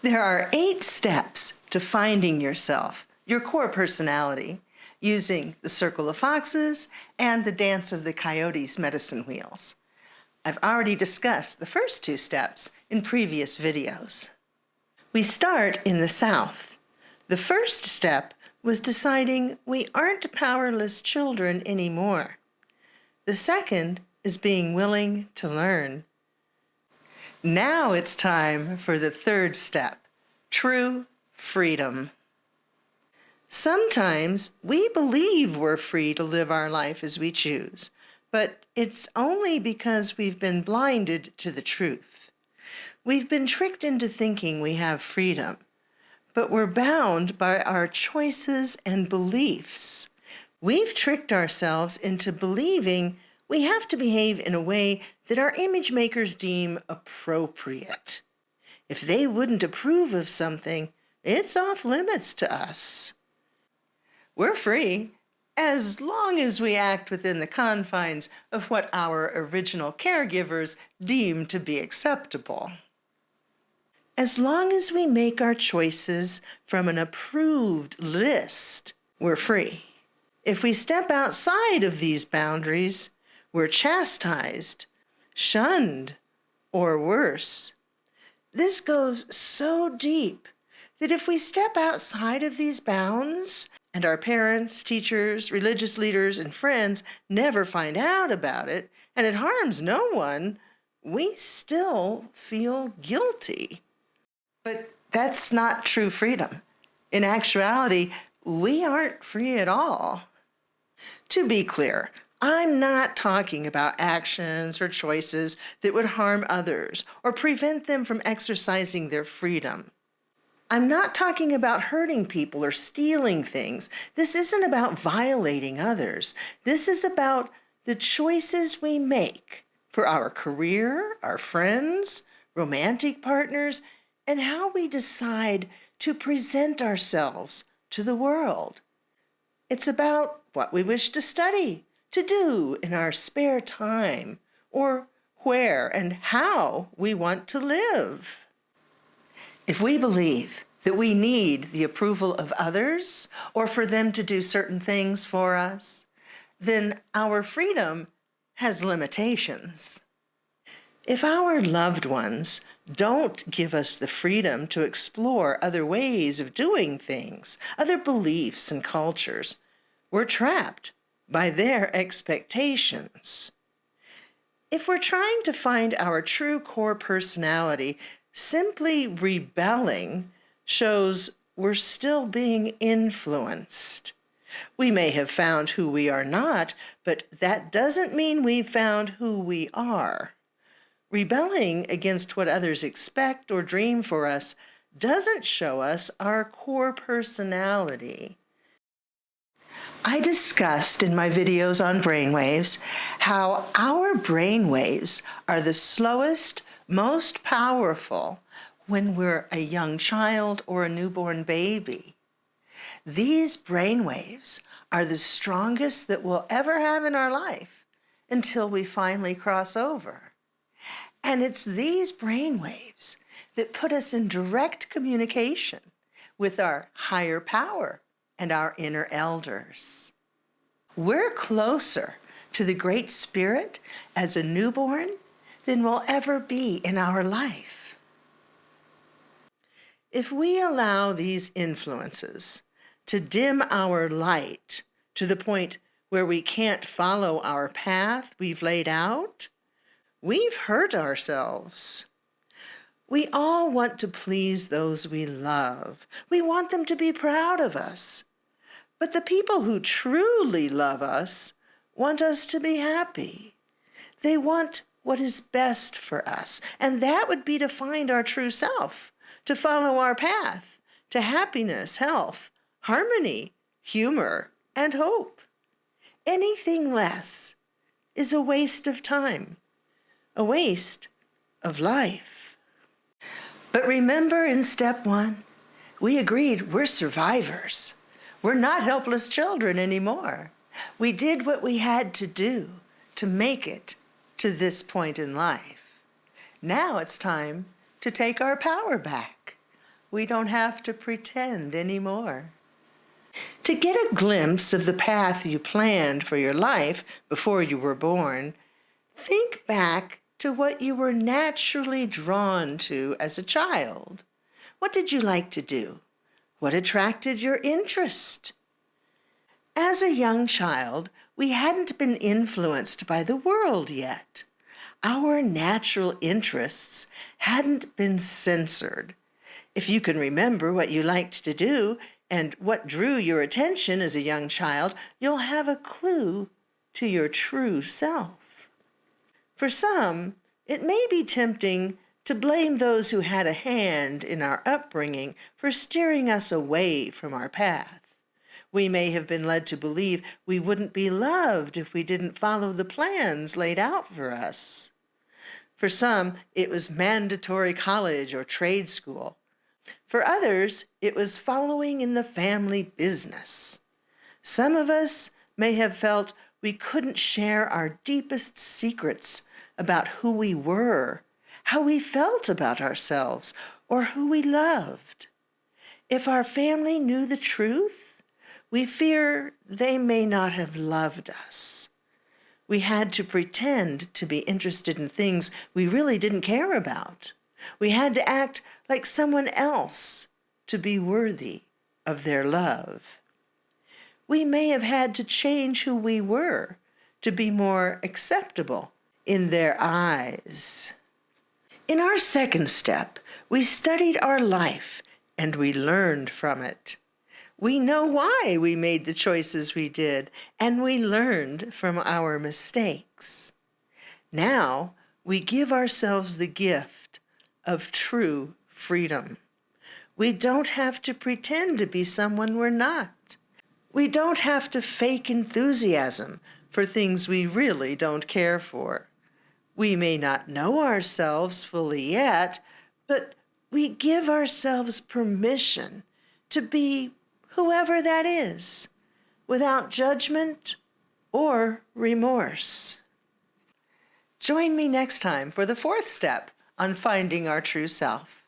There are 8 steps to finding yourself, your core personality, using the circle of foxes and the dance of the coyotes' medicine wheels. I've already discussed the first 2 steps in previous videos. We start in the South. The first step was deciding we aren't powerless children anymore. The second is being willing to learn. Now it's time for the third step, true freedom. Sometimes we believe we're free to live our life as we choose, but it's only because we've been blinded to the truth. We've been tricked into thinking we have freedom, but we're bound by our choices and beliefs. We've tricked ourselves into believing we have to behave in a way that our image makers deem appropriate. If they wouldn't approve of something, it's off limits to us. We're free as long as we act within the confines of what our original caregivers deem to be acceptable. As long as we make our choices from an approved list, we're free. If we step outside of these boundaries, we're chastised, shunned, or worse. This goes so deep that if we step outside of these bounds, and our parents, teachers, religious leaders, and friends never find out about it, and it harms no one, we still feel guilty. But that's not true freedom. In actuality, we aren't free at all. To be clear, I'm not talking about actions or choices that would harm others or prevent them from exercising their freedom. I'm not talking about hurting people or stealing things. This isn't about violating others. This is about the choices we make for our career, our friends, romantic partners, and how we decide to present ourselves to the world. It's about what we wish to study, to do in our spare time, or where and how we want to live. If we believe that we need the approval of others or for them to do certain things for us, then our freedom has limitations. If our loved ones don't give us the freedom to explore other ways of doing things, other beliefs and cultures, we're trapped by their expectations. If we're trying to find our true core personality, simply rebelling shows we're still being influenced. We may have found who we are not, but that doesn't mean we've found who we are. Rebelling against what others expect or dream for us doesn't show us our core personality. I discussed in my videos on brainwaves how our brainwaves are the slowest, most powerful when we're a young child or a newborn baby. These brainwaves are the strongest that we'll ever have in our life until we finally cross over. And it's these brainwaves that put us in direct communication with our higher power and our inner elders. We're closer to the Great Spirit as a newborn than we'll ever be in our life. If we allow these influences to dim our light to the point where we can't follow our path we've laid out, we've hurt ourselves. We all want to please those we love. We want them to be proud of us. But the people who truly love us want us to be happy. They want what is best for us, and that would be to find our true self, to follow our path to happiness, health, harmony, humor, and hope. Anything less is a waste of time, a waste of life. But remember, in step 1, we agreed we're survivors. We're not helpless children anymore. We did what we had to do to make it to this point in life. Now it's time to take our power back. we don't have to pretend anymore. To get a glimpse of the path you planned for your life before you were born, think back to what you were naturally drawn to as a child. What did you like to do? What attracted your interest? As a young child, we hadn't been influenced by the world yet. Our natural interests hadn't been censored. If you can remember what you liked to do and what drew your attention as a young child, you'll have a clue to your true self. For some, it may be tempting to blame those who had a hand in our upbringing for steering us away from our path. We may have been led to believe we wouldn't be loved if we didn't follow the plans laid out for us. For some, it was mandatory college or trade school. For others, it was following in the family business. Some of us may have felt we couldn't share our deepest secrets about who we were, how we felt about ourselves, or who we loved. If our family knew the truth, we fear they may not have loved us. We had to pretend to be interested in things we really didn't care about. We had to act like someone else to be worthy of their love. We may have had to change who we were to be more acceptable in their eyes. In our second step, we studied our life and we learned from it. We know why we made the choices we did, and we learned from our mistakes. Now, we give ourselves the gift of true freedom. We don't have to pretend to be someone we're not. We don't have to fake enthusiasm for things we really don't care for. We may not know ourselves fully yet, but we give ourselves permission to be whoever that is, without judgment or remorse. Join me next time for the fourth step on finding our true self.